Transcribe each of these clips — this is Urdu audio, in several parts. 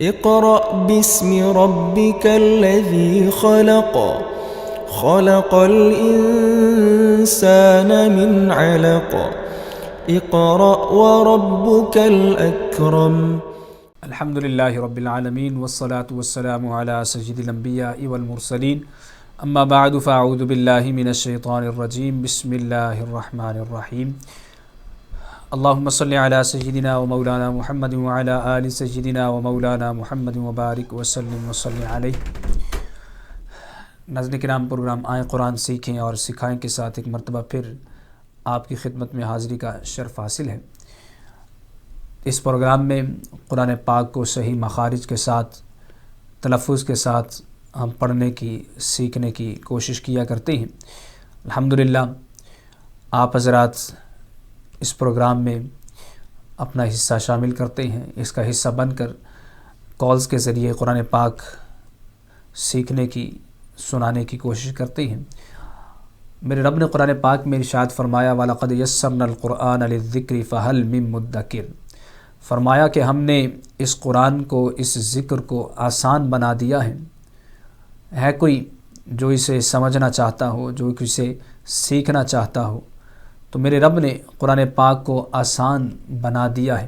اقرأ باسم ربك الذي خلق خلق الإنسان من علق اقرأ وربك الأكرم. الحمد للہ رب العالمین والصلاة والسلام علی سید الانبیاء والمرسلین اما بعد فاعوذ باللہ من الشیطان الرجیم بسم اللہ الرحمن الرحیم. اللہم صلی علی سیدنا و مولانا محمد وعلی آل سیدنا و مولانا محمد وبارک وسلم وصلی علیہ. ناظرین کرام، پروگرام آئیں قرآن سیکھیں اور سکھائیں کے ساتھ ایک مرتبہ پھر آپ کی خدمت میں حاضری کا شرف حاصل ہے. اس پروگرام میں قرآن پاک کو صحیح مخارج کے ساتھ، تلفظ کے ساتھ ہم پڑھنے کی، سیکھنے کی کوشش کیا کرتے ہیں. الحمدللہ آپ حضرات اس پروگرام میں اپنا حصہ شامل کرتے ہیں، اس کا حصہ بن کر کالز کے ذریعے قرآن پاک سیکھنے کی، سنانے کی کوشش کرتے ہیں. میرے رب نے قرآن پاک میں ارشاد فرمایا وَلَقَدْ يَسَّرْنَا الْقُرْآنَ لِلذِّكْرِ فَهَلْ مِن مُدَّكِرٍ. فرمایا کہ ہم نے اس قرآن کو، اس ذکر کو آسان بنا دیا ہے کوئی جو اسے سمجھنا چاہتا ہو، جو اسے سیکھنا چاہتا ہو. تو میرے رب نے قرآن پاک کو آسان بنا دیا ہے.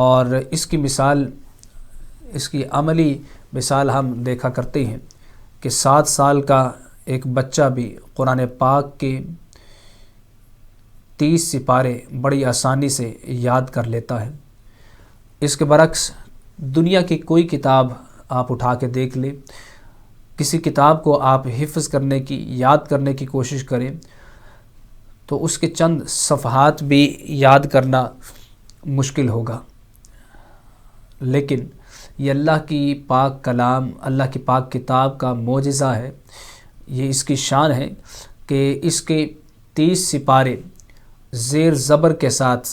اور اس کی مثال، اس کی عملی مثال ہم دیکھا کرتے ہیں کہ 7 سال کا ایک بچہ بھی قرآن پاک کے 30 سپارے بڑی آسانی سے یاد کر لیتا ہے. اس کے برعکس دنیا کی کوئی کتاب آپ اٹھا کے دیکھ لیں، کسی کتاب کو آپ حفظ کرنے کی، یاد کرنے کی کوشش کریں تو اس کے چند صفحات بھی یاد کرنا مشکل ہوگا. لیکن یہ اللہ کی پاک کلام، اللہ کی پاک کتاب کا معجزہ ہے. یہ اس کی شان ہے کہ اس کے 30 سپارے زیر زبر کے ساتھ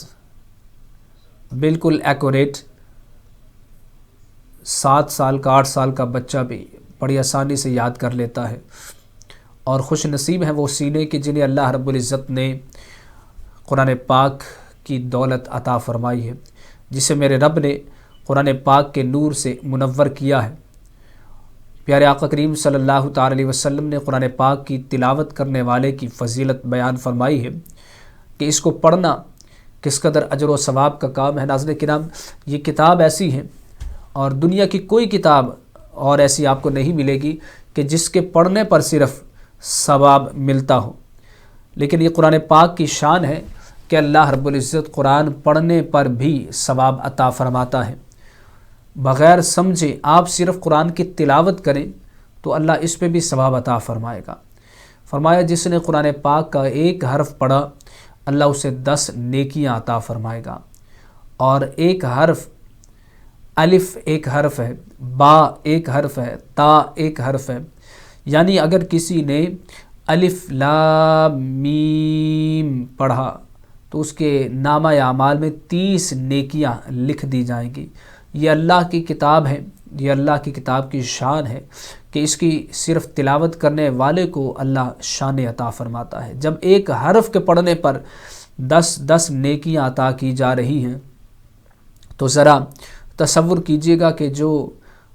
بالکل ایکوریٹ 7 سال کا، 8 سال کا بچہ بھی بڑی آسانی سے یاد کر لیتا ہے. اور خوش نصیب ہیں وہ سینے کہ جنہیں اللہ رب العزت نے قرآن پاک کی دولت عطا فرمائی ہے، جسے میرے رب نے قرآن پاک کے نور سے منور کیا ہے. پیارے آقا کریم صلی اللہ تعالی علیہ وسلم نے قرآن پاک کی تلاوت کرنے والے کی فضیلت بیان فرمائی ہے کہ اس کو پڑھنا کس قدر اجر و ثواب کا کام ہے. ناظرین کرام، یہ کتاب ایسی ہے اور دنیا کی کوئی کتاب اور ایسی آپ کو نہیں ملے گی کہ جس کے پڑھنے پر صرف ثواب ملتا ہو. لیکن یہ قرآن پاک کی شان ہے کہ اللہ رب العزت قرآن پڑھنے پر بھی ثواب عطا فرماتا ہے. بغیر سمجھے آپ صرف قرآن کی تلاوت کریں تو اللہ اس پہ بھی ثواب عطا فرمائے گا. فرمایا جس نے قرآن پاک کا ایک حرف پڑھا اللہ اسے 10 نیکیاں عطا فرمائے گا. اور ایک حرف، الف ایک حرف ہے، با ایک حرف ہے، تا ایک حرف ہے. یعنی اگر کسی نے الف لام میم پڑھا تو اس کے نامہ اعمال میں 30 نیکیاں لکھ دی جائیں گی. یہ اللہ کی کتاب ہے، یہ اللہ کی کتاب کی شان ہے کہ اس کی صرف تلاوت کرنے والے کو اللہ شان عطا فرماتا ہے. جب ایک حرف کے پڑھنے پر 10 نیکیاں عطا کی جا رہی ہیں تو ذرا تصور کیجئے گا کہ جو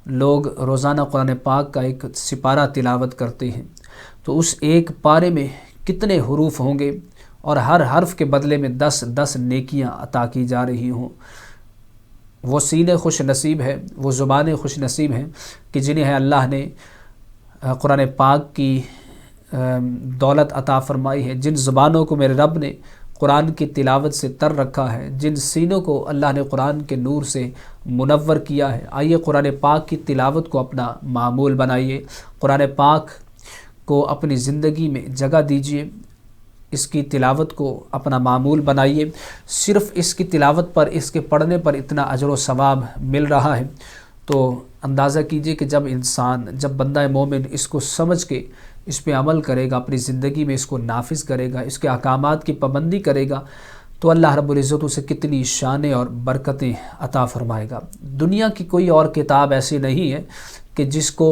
لوگ روزانہ قرآن پاک کا ایک سپارہ تلاوت کرتے ہیں تو اس ایک پارے میں کتنے حروف ہوں گے اور ہر حرف کے بدلے میں 10 نیکیاں عطا کی جا رہی ہوں. وہ سینے خوش نصیب ہے، وہ زبانیں خوش نصیب ہیں کہ جنہیں اللہ نے قرآن پاک کی دولت عطا فرمائی ہے، جن زبانوں کو میرے رب نے قرآن کی تلاوت سے تر رکھا ہے، جن سینوں کو اللہ نے قرآن کے نور سے منور کیا ہے. آئیے قرآن پاک کی تلاوت کو اپنا معمول بنائیے، قرآن پاک کو اپنی زندگی میں جگہ دیجیے، اس کی تلاوت کو اپنا معمول بنائیے. صرف اس کی تلاوت پر، اس کے پڑھنے پر اتنا اجر و ثواب مل رہا ہے تو اندازہ کیجئے کہ جب بندہ مومن اس کو سمجھ کے اس پہ عمل کرے گا، اپنی زندگی میں اس کو نافذ کرے گا، اس کے احکامات کی پابندی کرے گا تو اللہ رب العزت اسے کتنی شانیں اور برکتیں عطا فرمائے گا. دنیا کی کوئی اور کتاب ایسی نہیں ہے کہ جس کو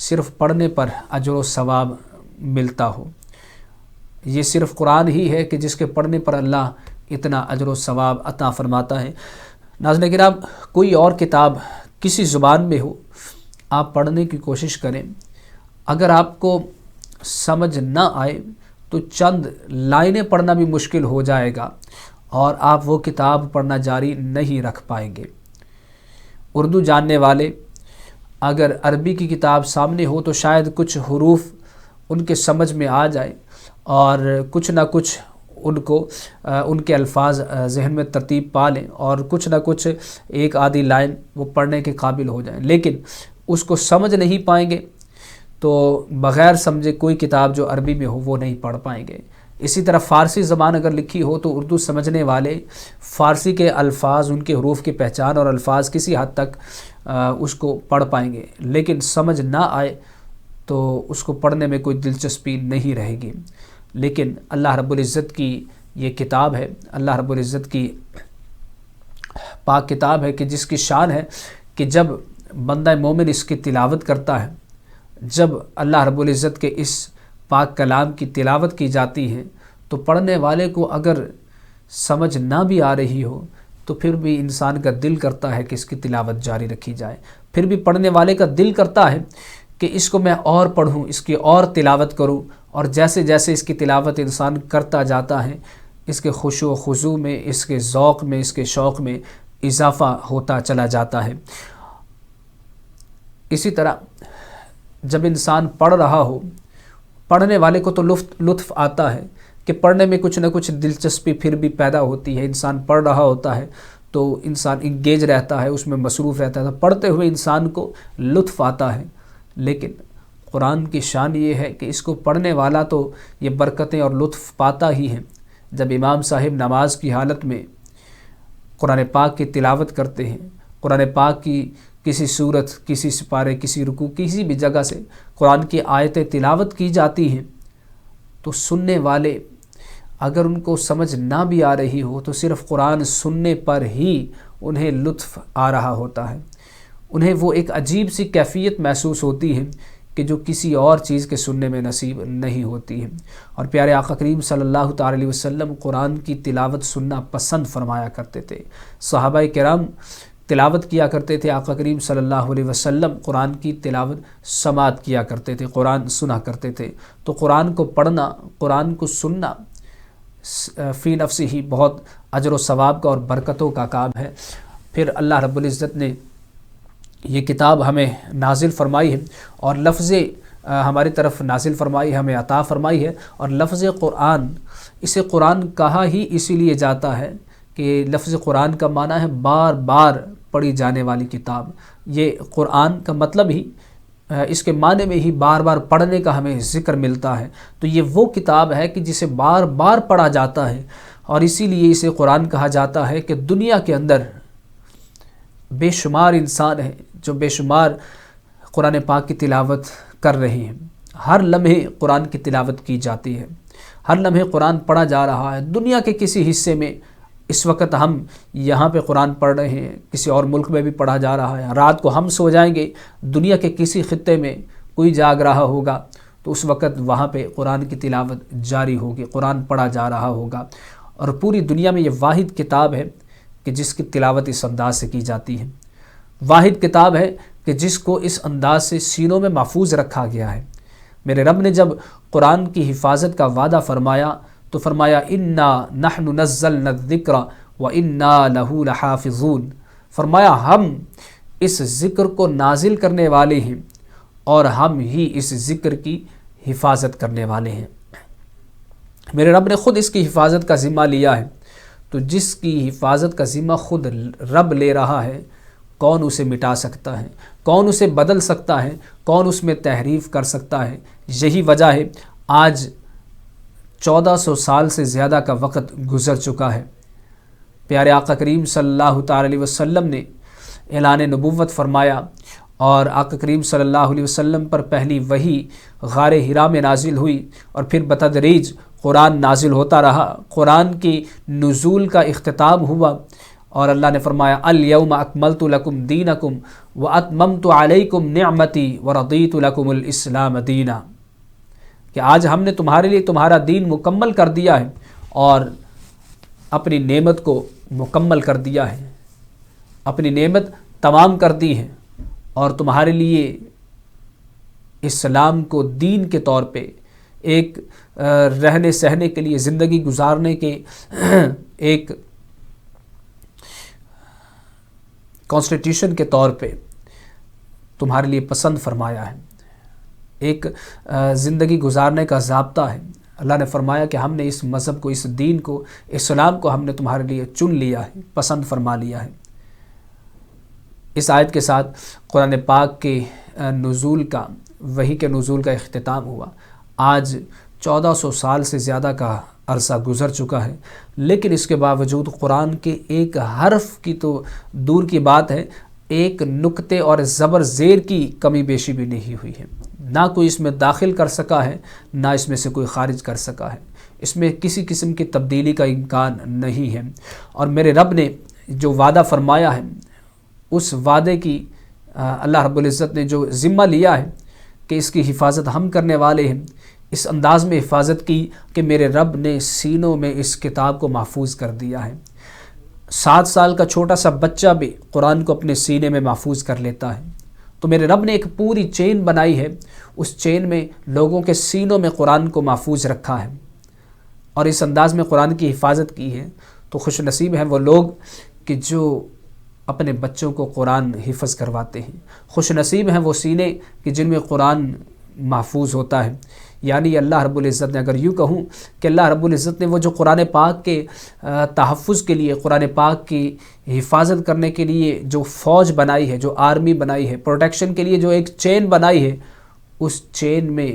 صرف پڑھنے پر اجر و ثواب ملتا ہو. یہ صرف قرآن ہی ہے کہ جس کے پڑھنے پر اللہ اتنا اجر و ثواب عطا فرماتا ہے. ناظرین کرام، کوئی اور کتاب کسی زبان میں ہو آپ پڑھنے کی کوشش کریں. اگر آپ کو سمجھ نہ آئے تو چند لائنیں پڑھنا بھی مشکل ہو جائے گا اور آپ وہ کتاب پڑھنا جاری نہیں رکھ پائیں گے. اردو جاننے والے اگر عربی کی کتاب سامنے ہو تو شاید کچھ حروف ان کے سمجھ میں آ جائے اور کچھ نہ کچھ ان کو ان کے الفاظ ذہن میں ترتیب پا لیں اور کچھ نہ کچھ ایک آدھی لائن وہ پڑھنے کے قابل ہو جائیں. لیکن اس کو سمجھ نہیں پائیں گے تو بغیر سمجھے کوئی کتاب جو عربی میں ہو وہ نہیں پڑھ پائیں گے. اسی طرح فارسی زبان اگر لکھی ہو تو اردو سمجھنے والے فارسی کے الفاظ، ان کے حروف کی پہچان اور الفاظ کسی حد تک اس کو پڑھ پائیں گے، لیکن سمجھ نہ آئے تو اس کو پڑھنے میں کوئی دلچسپی نہیں رہے گی. لیکن اللہ رب العزت کی یہ کتاب ہے، اللہ رب العزت کی پاک کتاب ہے کہ جس کی شان ہے کہ جب بندہ مومن اس کی تلاوت کرتا ہے، جب اللہ رب العزت کے اس پاک کلام کی تلاوت کی جاتی ہے تو پڑھنے والے کو اگر سمجھ نہ بھی آ رہی ہو تو پھر بھی انسان کا دل کرتا ہے کہ اس کی تلاوت جاری رکھی جائے. پھر بھی پڑھنے والے کا دل کرتا ہے کہ اس کو میں اور پڑھوں، اس کی اور تلاوت کروں، اور جیسے جیسے اس کی تلاوت انسان کرتا جاتا ہے اس کے خشوع و خضوع میں، اس کے ذوق میں، اس کے شوق میں اضافہ ہوتا چلا جاتا ہے. اسی طرح جب انسان پڑھ رہا ہو، پڑھنے والے کو تو لطف آتا ہے کہ پڑھنے میں کچھ نہ کچھ دلچسپی پھر بھی پیدا ہوتی ہے. انسان پڑھ رہا ہوتا ہے تو انسان انگیج رہتا ہے، اس میں مصروف رہتا ہے، تو پڑھتے ہوئے انسان کو لطف آتا ہے. لیکن قرآن کی شان یہ ہے کہ اس کو پڑھنے والا تو یہ برکتیں اور لطف پاتا ہی ہے. جب امام صاحب نماز کی حالت میں قرآن پاک کی تلاوت کرتے ہیں، قرآن پاک کی کسی صورت، کسی سپارے، کسی رکوع، کسی بھی جگہ سے قرآن کی آیتیں تلاوت کی جاتی ہیں تو سننے والے اگر ان کو سمجھ نہ بھی آ رہی ہو تو صرف قرآن سننے پر ہی انہیں لطف آ رہا ہوتا ہے. انہیں وہ ایک عجیب سی کیفیت محسوس ہوتی ہے کہ جو کسی اور چیز کے سننے میں نصیب نہیں ہوتی ہے. اور پیارے آقا کریم صلی اللہ تعالی علیہ وسلم قرآن کی تلاوت سننا پسند فرمایا کرتے تھے. صحابہ کرام تلاوت کیا کرتے تھے، آقا کریم صلی اللہ علیہ وسلم قرآن کی تلاوت سماعت کیا کرتے تھے، قرآن سنا کرتے تھے. تو قرآن کو پڑھنا، قرآن کو سننا فی نفسی ہی بہت اجر و ثواب کا اور برکتوں کا کام ہے. پھر اللہ رب العزت نے یہ کتاب ہمیں نازل فرمائی ہے اور لفظ ہماری طرف نازل فرمائی ہے، ہمیں عطا فرمائی ہے. اور لفظ قرآن، اسے قرآن کہا ہی اسی لیے جاتا ہے کہ لفظ قرآن کا معنی ہے بار بار پڑھی جانے والی کتاب. یہ قرآن کا مطلب ہی، اس کے معنی میں ہی بار بار پڑھنے کا ہمیں ذکر ملتا ہے. تو یہ وہ کتاب ہے کہ جسے بار بار پڑھا جاتا ہے اور اسی لیے اسے قرآن کہا جاتا ہے کہ دنیا کے اندر بے شمار انسان ہیں جو بے شمار قرآن پاک کی تلاوت کر رہے ہیں. ہر لمحے قرآن کی تلاوت کی جاتی ہے، ہر لمحے قرآن پڑھا جا رہا ہے. دنیا کے کسی حصے میں اس وقت ہم یہاں پہ قرآن پڑھ رہے ہیں، کسی اور ملک میں بھی پڑھا جا رہا ہے. رات کو ہم سو جائیں گے، دنیا کے کسی خطے میں کوئی جاگ رہا ہوگا تو اس وقت وہاں پہ قرآن کی تلاوت جاری ہوگی، قرآن پڑھا جا رہا ہوگا. اور پوری دنیا میں یہ واحد کتاب ہے کہ جس کی تلاوت اس انداز سے کی جاتی ہے، واحد کتاب ہے کہ جس کو اس انداز سے سینوں میں محفوظ رکھا گیا ہے. میرے رب نے جب قرآن کی حفاظت کا وعدہ فرمایا تو فرمایا انا نحن نزلنا الذکر وانا لہ لحافظون. فرمایا ہم اس ذکر کو نازل کرنے والے ہیں اور ہم ہی اس ذکر کی حفاظت کرنے والے ہیں. میرے رب نے خود اس کی حفاظت کا ذمہ لیا ہے. تو جس کی حفاظت کا ذمہ خود رب لے رہا ہے، کون اسے مٹا سکتا ہے؟ کون اسے بدل سکتا ہے؟ کون اس میں تحریف کر سکتا ہے؟ یہی وجہ ہے آج 1400 سال سے زیادہ کا وقت گزر چکا ہے. پیارے آقا کریم صلی اللہ تعالی علیہ وسلم نے اعلان نبوت فرمایا اور آقا کریم صلی اللہ علیہ وسلم پر پہلی وحی غار حرا میں نازل ہوئی اور پھر بتدریج قرآن نازل ہوتا رہا. قرآن کی نزول کا اختتام ہوا اور اللہ نے فرمایا الیوم اکملت لکم دینکم واتممت علیکم نعمتی ورضیت لکم الاسلام دینا، کہ آج ہم نے تمہارے لیے تمہارا دین مکمل کر دیا ہے اور اپنی نعمت کو مکمل کر دیا ہے، اپنی نعمت تمام کر دی ہیں اور تمہارے لیے اسلام کو دین کے طور پہ ایک رہنے سہنے کے لیے، زندگی گزارنے کے ایک کانسٹیٹیوشن کے طور پہ تمہارے لیے پسند فرمایا ہے، ایک زندگی گزارنے کا ضابطہ ہے۔ اللہ نے فرمایا کہ ہم نے اس مذہب کو، اس دین کو، اسلام کو ہم نے تمہارے لیے چن لیا ہے، پسند فرما لیا ہے۔ اس آیت کے ساتھ قرآن پاک کے نزول کا، وحی کے نزول کا اختتام ہوا۔ آج 1400 سال سے زیادہ کا عرصہ گزر چکا ہے، لیکن اس کے باوجود قرآن کے ایک حرف کی تو دور کی بات ہے، ایک نقطے اور زبر زیر کی کمی بیشی بھی نہیں ہوئی ہے۔ نہ کوئی اس میں داخل کر سکا ہے، نہ اس میں سے کوئی خارج کر سکا ہے۔ اس میں کسی قسم کی تبدیلی کا امکان نہیں ہے، اور میرے رب نے جو وعدہ فرمایا ہے، اس وعدے کی اللہ رب العزت نے جو ذمہ لیا ہے کہ اس کی حفاظت ہم کرنے والے ہیں، اس انداز میں حفاظت کی کہ میرے رب نے سینوں میں اس کتاب کو محفوظ کر دیا ہے۔ 7 سال کا چھوٹا سا بچہ بھی قرآن کو اپنے سینے میں محفوظ کر لیتا ہے۔ تو میرے رب نے ایک پوری چین بنائی ہے، اس چین میں لوگوں کے سینوں میں قرآن کو محفوظ رکھا ہے اور اس انداز میں قرآن کی حفاظت کی ہے۔ تو خوش نصیب ہیں وہ لوگ کہ جو اپنے بچوں کو قرآن حفظ کرواتے ہیں، خوش نصیب ہیں وہ سینے کہ جن میں قرآن محفوظ ہوتا ہے۔ یعنی اللہ رب العزت نے، اگر یوں کہوں کہ اللہ رب العزت نے وہ جو قرآن پاک کے تحفظ کے لیے، قرآن پاک کی حفاظت کرنے کے لیے جو فوج بنائی ہے، جو آرمی بنائی ہے، پروٹیکشن کے لیے جو ایک چین بنائی ہے، اس چین میں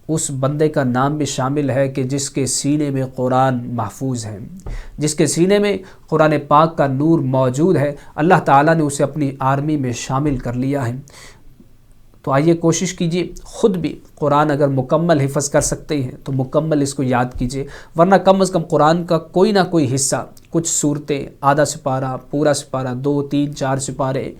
اس بندے کا نام بھی شامل ہے کہ جس کے سینے میں قرآن محفوظ ہے، جس کے سینے میں قرآن پاک کا نور موجود ہے۔ اللہ تعالیٰ نے اسے اپنی آرمی میں شامل کر لیا ہے۔ تو آئیے کوشش کیجئے، خود بھی قرآن اگر مکمل حفظ کر سکتے ہیں تو مکمل اس کو یاد کیجئے، ورنہ کم از کم قرآن کا کوئی نہ کوئی حصہ، کچھ صورتیں، آدھا سپارہ، پورا سپارہ، 2، 3، 4 سپارے،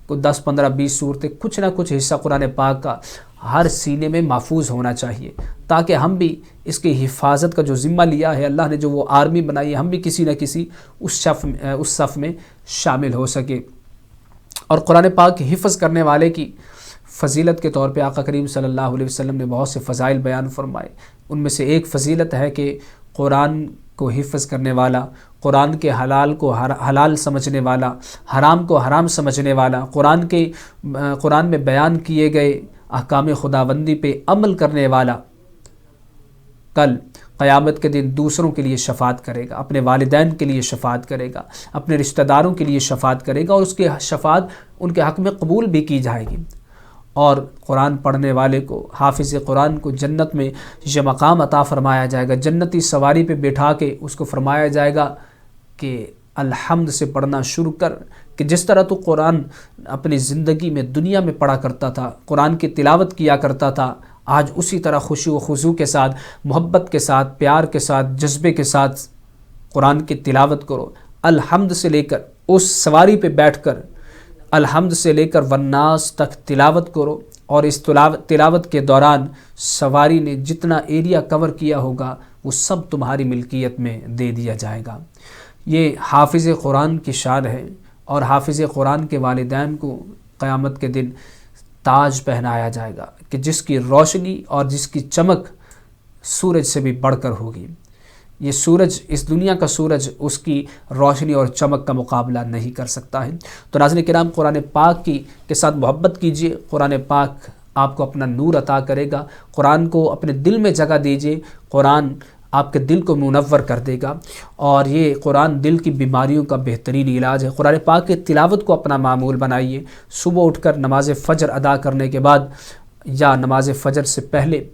10، 15، 20 صورتیں، کچھ نہ کچھ حصہ قرآن پاک کا ہر سینے میں محفوظ ہونا چاہیے، تاکہ ہم بھی اس کی حفاظت کا جو ذمہ لیا ہے، اللہ نے جو وہ آرمی بنائی ہے، ہم بھی کسی نہ کسی اس صف میں شامل ہو سکے۔ اور قرآن پاک حفظ کرنے والے کی فضیلت کے طور پہ آقا کریم صلی اللہ علیہ وسلم نے بہت سے فضائل بیان فرمائے۔ ان میں سے ایک فضیلت ہے کہ قرآن کو حفظ کرنے والا، قرآن کے حلال کو حلال سمجھنے والا، حرام کو حرام سمجھنے والا، قرآن میں بیان کیے گئے احکام خداوندی پہ عمل کرنے والا، کل قیامت کے دن دوسروں کے لیے شفاعت کرے گا، اپنے والدین کے لیے شفاعت کرے گا، اپنے رشتہ داروں کے لیے شفاعت کرے گا، اور اس کی شفاعت ان کے حق میں قبول بھی کی جائے گی۔ اور قرآن پڑھنے والے کو، حافظ قرآن کو جنت میں یہ مقام عطا فرمایا جائے گا، جنتی سواری پہ بٹھا کے اس کو فرمایا جائے گا کہ الحمد سے پڑھنا شروع کر، کہ جس طرح تو قرآن اپنی زندگی میں دنیا میں پڑھا کرتا تھا، قرآن کی تلاوت کیا کرتا تھا، آج اسی طرح خشوع و خضوع کے ساتھ، محبت کے ساتھ، پیار کے ساتھ، جذبے کے ساتھ قرآن کی تلاوت کرو۔ الحمد سے لے کر اس سواری پہ بیٹھ کر الحمد سے لے کر والناس تک تلاوت کرو، اور اس تلاوت کے دوران سواری نے جتنا ایریا کور کیا ہوگا وہ سب تمہاری ملکیت میں دے دیا جائے گا۔ یہ حافظ قرآن کی شان ہے، اور حافظ قرآن کے والدین کو قیامت کے دن تاج پہنایا جائے گا کہ جس کی روشنی اور جس کی چمک سورج سے بھی بڑھ کر ہوگی۔ یہ سورج، اس دنیا کا سورج، اس کی روشنی اور چمک کا مقابلہ نہیں کر سکتا ہے۔ تو ناظرین کرام، قرآن پاک کے ساتھ محبت کیجئے، قرآن پاک آپ کو اپنا نور عطا کرے گا۔ قرآن کو اپنے دل میں جگہ دیجئے، قرآن آپ کے دل کو منور کر دے گا، اور یہ قرآن دل کی بیماریوں کا بہترین علاج ہے۔ قرآن پاک کی تلاوت کو اپنا معمول بنائیے، صبح اٹھ کر نماز فجر ادا کرنے کے بعد یا نماز فجر سے پہلے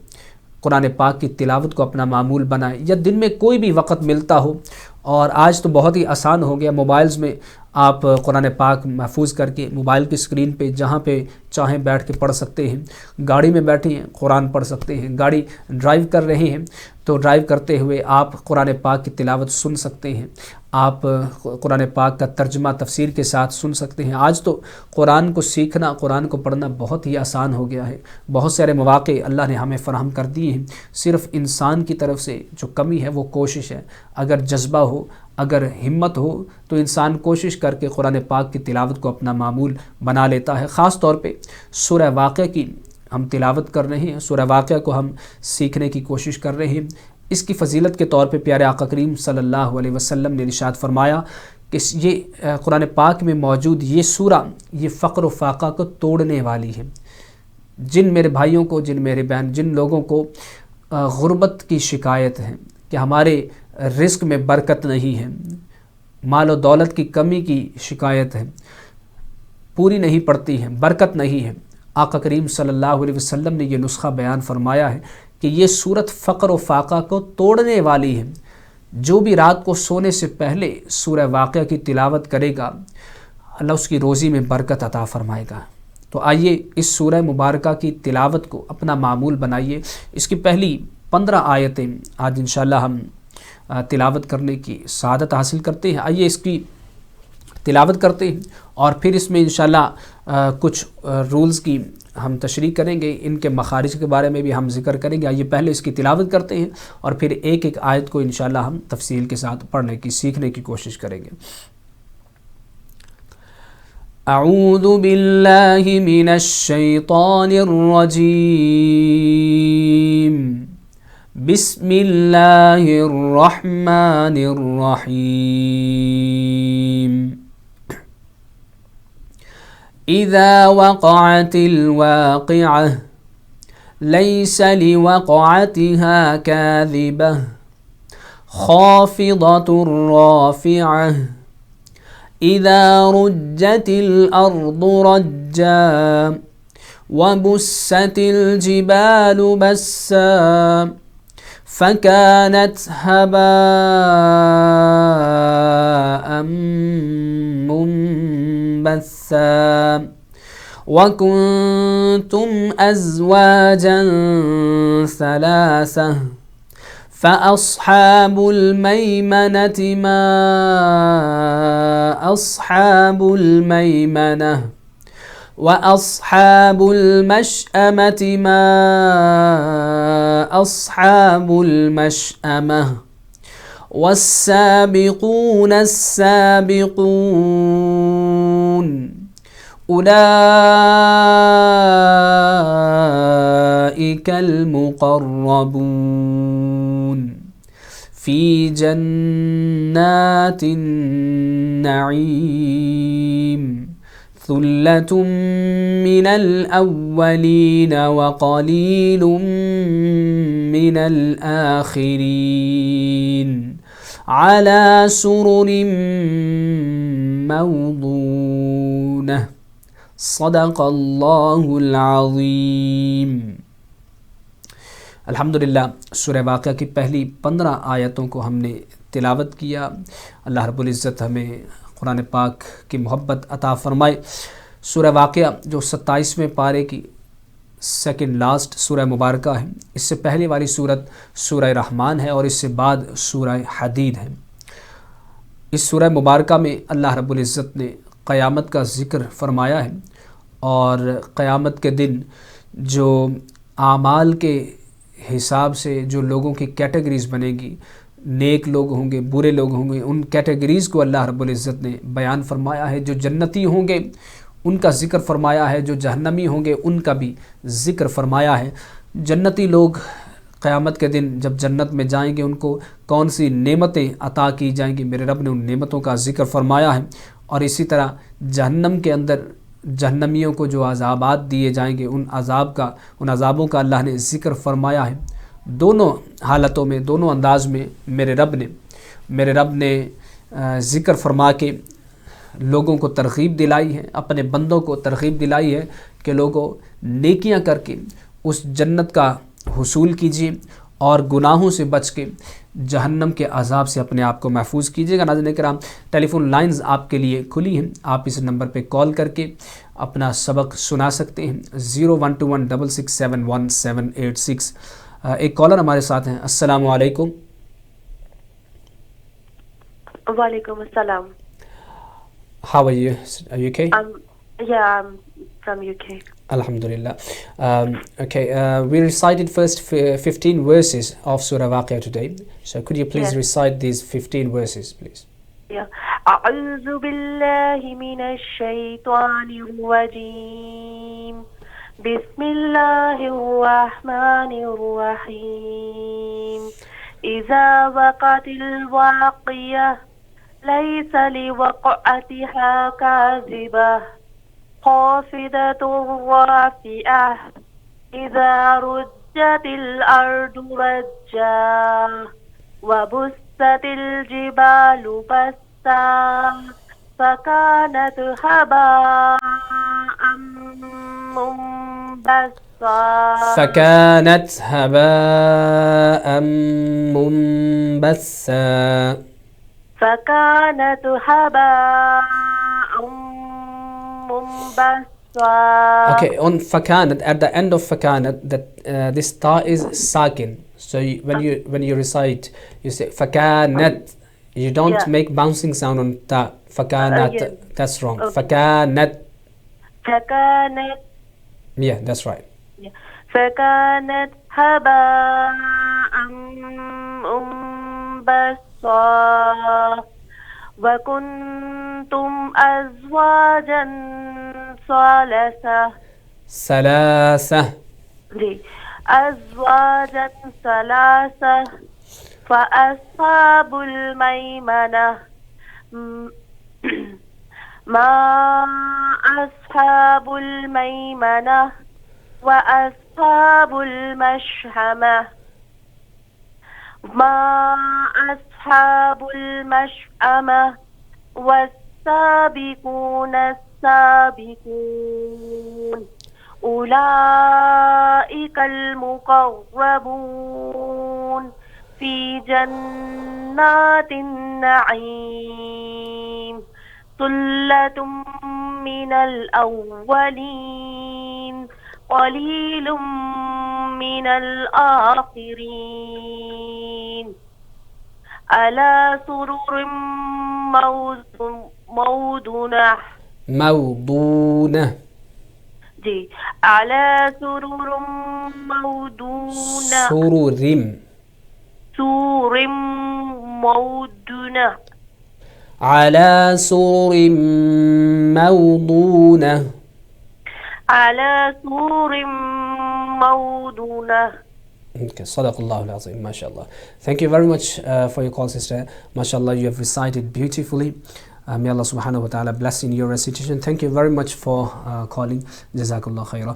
قرآن پاک کی تلاوت کو اپنا معمول بنائیں، یا دن میں کوئی بھی وقت ملتا ہو۔ اور آج تو بہت ہی آسان ہو گیا، موبائلز میں آپ قرآن پاک محفوظ کر کے موبائل کی اسکرین پہ جہاں پہ چاہیں بیٹھ کے پڑھ سکتے ہیں۔ گاڑی میں بیٹھے ہیں قرآن پڑھ سکتے ہیں، گاڑی ڈرائیو کر رہے ہیں تو ڈرائیو کرتے ہوئے آپ قرآن پاک کی تلاوت سن سکتے ہیں، آپ قرآن پاک کا ترجمہ تفسیر کے ساتھ سن سکتے ہیں۔ آج تو قرآن کو سیکھنا، قرآن کو پڑھنا بہت ہی آسان ہو گیا ہے، بہت سارے مواقع اللہ نے ہمیں فراہم کر دیے ہیں۔ صرف انسان کی طرف سے جو کمی ہے وہ کوشش ہے، اگر جذبہ ہو، اگر ہمت ہو تو انسان کوشش کر کے قرآن پاک کی تلاوت کو اپنا معمول بنا لیتا ہے. خاص طور پہ سورہ واقعہ کی ہم تلاوت کر رہے ہیں, سورہ واقعہ کو ہم سیکھنے کی کوشش کر رہے ہیں. اس کی فضیلت کے طور پہ پیارے آقا کریم صلی اللہ علیہ وسلم نے ارشاد فرمایا کہ یہ قرآن پاک میں موجود یہ سورہ یہ فقر و فاقہ کو توڑنے والی ہے. جن میرے بھائیوں کو, جن میرے بہن, جن لوگوں کو غربت کی شکایت ہے کہ ہمارے رزق میں برکت نہیں ہے, مال و دولت کی کمی کی شکایت ہے, پوری نہیں پڑتی ہے, برکت نہیں ہے, آقا کریم صلی اللہ علیہ وسلم نے یہ نسخہ بیان فرمایا ہے کہ یہ صورت فقر و فاقہ کو توڑنے والی ہے. جو بھی رات کو سونے سے پہلے سورہ واقعہ کی تلاوت کرے گا اللہ اس کی روزی میں برکت عطا فرمائے گا. تو آئیے اس سورہ مبارکہ کی تلاوت کو اپنا معمول بنائیے. اس کی پہلی 15 آیتیں آج انشاءاللہ ہم تلاوت کرنے کی سعادت حاصل کرتے ہیں. آئیے اس کی تلاوت کرتے ہیں اور پھر اس میں انشاءاللہ کچھ رولز کی ہم تشریح کریں گے, ان کے مخارج کے بارے میں بھی ہم ذکر کریں گے. آئیے پہلے اس کی تلاوت کرتے ہیں اور پھر ایک ایک آیت کو انشاءاللہ ہم تفصیل کے ساتھ پڑھنے کی, سیکھنے کی کوشش کریں گے. اعوذ باللہ من الشیطان الرجیم. بسم اللہ الرحمن الرحیم. اذا وقعت الواقعة ليس لوقعتها كاذبة خافضة رافعة اذا رجت الارض رجا وبست الجبال بسا فكانت هباء منبثا وكنتم أزواجا ثلاثة فأصحاب الميمنة ما أصحاب الميمنة وأصحاب المشأمة ما أصحاب المشأمة والسابقون السابقون أولئك المقربون في جنات النعيم ثلة من الأولين وقليل من الآخرين على سرر موضونة صدق اللہ العظیم. الحمدللہ سورہ واقعہ کی پہلی 15 آیتوں کو ہم نے تلاوت کیا. اللہ رب العزت ہمیں قرآن پاک کی محبت عطا فرمائے. سورہ واقعہ جو 27ویں پارے کی سیکنڈ لاسٹ سورہ مبارکہ ہے, اس سے پہلے والی سورت سورہ رحمان ہے اور اس سے بعد سورہ حدید ہے. اس سورہ مبارکہ میں اللہ رب العزت نے قیامت کا ذکر فرمایا ہے اور قیامت کے دن جو اعمال کے حساب سے جو لوگوں کی کیٹیگریز بنے گی, نیک لوگ ہوں گے, برے لوگ ہوں گے, ان کیٹیگریز کو اللہ رب العزت نے بیان فرمایا ہے. جو جنتی ہوں گے ان کا ذکر فرمایا ہے, جو جہنمی ہوں گے ان کا بھی ذکر فرمایا ہے. جنتی لوگ قیامت کے دن جب جنت میں جائیں گے ان کو کون سی نعمتیں عطا کی جائیں گی, میرے رب نے ان نعمتوں کا ذکر فرمایا ہے. اور اسی طرح جہنم کے اندر جہنمیوں کو جو عذابات دیے جائیں گے ان عذابوں کا اللہ نے ذکر فرمایا ہے. دونوں حالتوں میں, دونوں انداز میں میرے رب نے ذکر فرما کے لوگوں کو ترغیب دلائی ہے, اپنے بندوں کو ترغیب دلائی ہے کہ لوگوں نیکیاں کر کے اس جنت کا حصول کیجیے اور گناہوں سے بچ کے جہنم کے عذاب سے اپنے آپ کو محفوظ کیجیے گا. ناظرین کرام, ٹیلی فون لائنز آپ کے لیے کھلی ہیں, آپ اس نمبر پہ کال کر کے اپنا سبق سنا سکتے ہیں. 012166718786. ایک کالر ہمارے ساتھ ہیں. السلام علیکم. وعلیکم السلام. How are you? Are you okay? Yeah, I'm from UK. Alhamdulillah. Okay, we recited first 15 verses of Surah Waqi'ah today. So could you please Yes. recite these 15 verses, please? Yeah. أعوذ بالله من الشيطان الرجيم. بسم الله الرحمن الرحيم. إذا وقعت الواقية ليس لوقعتها كاذبة خافضة رافعة إذا رجت الأرض رجا وبست الجبال بسا فكانت هباء منبثا فكانت هباء منبثا. فكانت هباء منبثا. Okay, on fakanat, at the end of fakanat, that this ta is sakin. So when you recite, you say fakanat. You don't Yeah. make bouncing sound on ta. Fakanat. Yeah. That's wrong. Okay. Fakanat. فكانت Yeah, that's right. فكانت هباء منبثا وكنتم أزواجا ثلاثة. أزواجا ثلاثة فأصحاب الميمنة ما أصحاب الميمنة وأصحاب المشأمة ما أصحاب المشأمة والسابقون السابقون أولئك المقربون في جنات النعيم ثلة من الأولين قليل من الآخرين على سرر موضونة جی على سرر موضونة سور موضونة على سرر موضونة على سور موضونة. Okay, Sadaqallahu al-Azim, mashallah. Thank you very much for your call, sister. Mashallah, you have recited beautifully. May Allah subhanahu wa ta'ala bless in your recitation. Thank you very much for calling. Jazakallah khaira.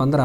15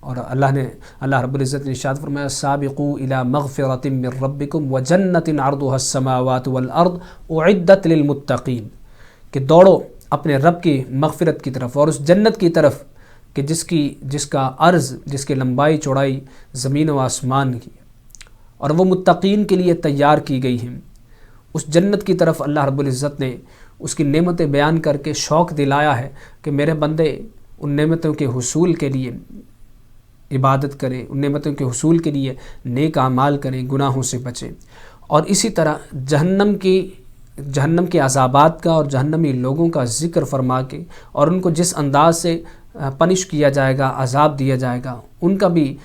اور اللہ رب العزت نے ارشاد فرمایا سابقوا الی مغفرۃ من ربکم وجنۃ عرضها السماوات والارض اعدت للمتقین، کہ دوڑو اپنے رب کی مغفرت کی طرف اور اس جنت کی طرف کہ جس کا عرض، جس کی لمبائی چوڑائی زمین و آسمان کی، اور وہ متقین کے لیے تیار کی گئی ہیں. اس جنت کی طرف اللہ رب العزت نے اس کی نعمتیں بیان کر کے شوق دلایا ہے کہ میرے بندے ان نعمتوں کے حصول کے لیے عبادت کریں، ان نعمتوں کے حصول کے لیے نیک اعمال کریں، گناہوں سے بچیں. اور اسی طرح جہنم کے عذابات کا اور جہنمی لوگوں کا ذکر فرما کے اور ان کو جس انداز سے پنش کیا جائے گا، عذاب دیا جائے گا، ان کا بھی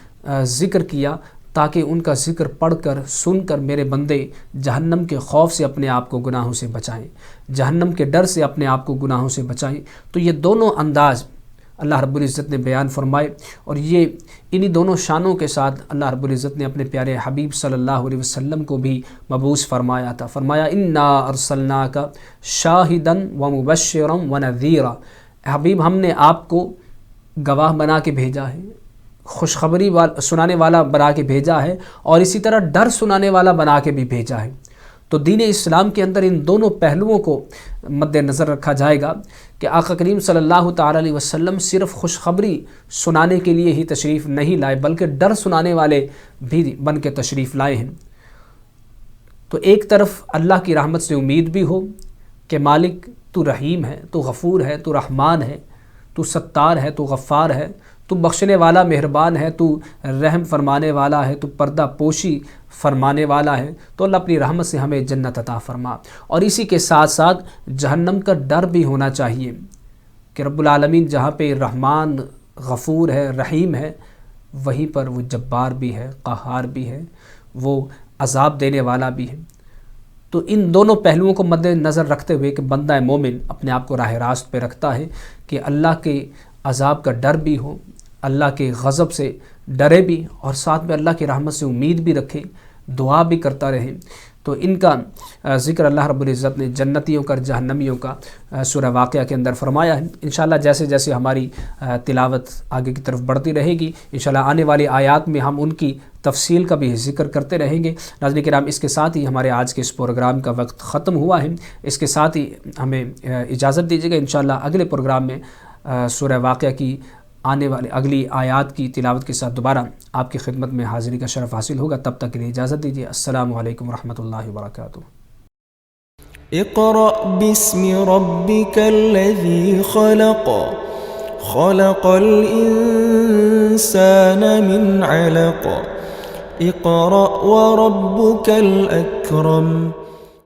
ذکر کیا، تاکہ ان کا ذکر پڑھ کر، سن کر میرے بندے جہنم کے خوف سے اپنے آپ کو گناہوں سے بچائیں، جہنم کے ڈر سے اپنے آپ کو گناہوں سے بچائیں. تو یہ دونوں انداز اللہ رب العزت نے بیان فرمائے، اور یہ انہی دونوں شانوں کے ساتھ اللہ رب العزت نے اپنے پیارے حبیب صلی اللہ علیہ وسلم کو بھی مبعوث فرمایا تھا. فرمایا انا ارسلناک شاہدا ومبشرا ونذیرا، حبیب ہم نے آپ کو گواہ بنا کے بھیجا ہے، خوشخبری سنانے والا بنا کے بھیجا ہے اور اسی طرح ڈر سنانے والا بنا کے بھی بھیجا ہے۔ تو دین اسلام کے اندر ان دونوں پہلوؤں کو مد نظر رکھا جائے گا کہ آقا کریم صلی اللہ تعالیٰ علیہ وسلم صرف خوشخبری سنانے کے لیے ہی تشریف نہیں لائے بلکہ ڈر سنانے والے بھی بن کے تشریف لائے ہیں۔ تو ایک طرف اللہ کی رحمت سے امید بھی ہو کہ مالک تو رحیم ہے، تو غفور ہے، تو رحمان ہے، تو ستار ہے، تو غفار ہے، تو بخشنے والا مہربان ہے، تو رحم فرمانے والا ہے، تو پردہ پوشی فرمانے والا ہے، تو اللہ اپنی رحمت سے ہمیں جنت عطا فرما۔ اور اسی کے ساتھ ساتھ جہنم کا ڈر بھی ہونا چاہیے کہ رب العالمین جہاں پہ رحمان غفور ہے، رحیم ہے، وہیں پر وہ جبار بھی ہے، قہار بھی ہے، وہ عذاب دینے والا بھی ہے۔ تو ان دونوں پہلوؤں کو مد نظر رکھتے ہوئے کہ بندہ مومن اپنے آپ کو راہ راست پہ رکھتا ہے کہ اللہ کے عذاب کا ڈر بھی ہو، اللہ کے غضب سے ڈرے بھی، اور ساتھ میں اللہ کی رحمت سے امید بھی رکھے، دعا بھی کرتا رہے۔ تو ان کا ذکر اللہ رب العزت نے جنتیوں کا، جہنمیوں کا سورہ واقعہ کے اندر فرمایا ہے۔ انشاءاللہ جیسے جیسے ہماری تلاوت آگے کی طرف بڑھتی رہے گی، انشاءاللہ آنے والی آیات میں ہم ان کی تفصیل کا بھی ذکر کرتے رہیں گے۔ ناظرین کرام، اس کے ساتھ ہی ہمارے آج کے اس پروگرام کا وقت ختم ہوا ہے۔ اس کے ساتھ ہی ہمیں اجازت دیجیے گا، انشاءاللہ اگلے پروگرام میں سورہ واقعہ کی آنے والی اگلی آیات کی تلاوت کے ساتھ دوبارہ آپ کی خدمت میں حاضری کا شرف حاصل ہوگا۔ تب تک کے لیے اجازت دیجیے۔ السلام علیکم ورحمۃ اللہ وبرکاتہ۔ اقرأ باسم ربك الذي خلق خلق الإنسان من علق اقرأ وربك الأكرم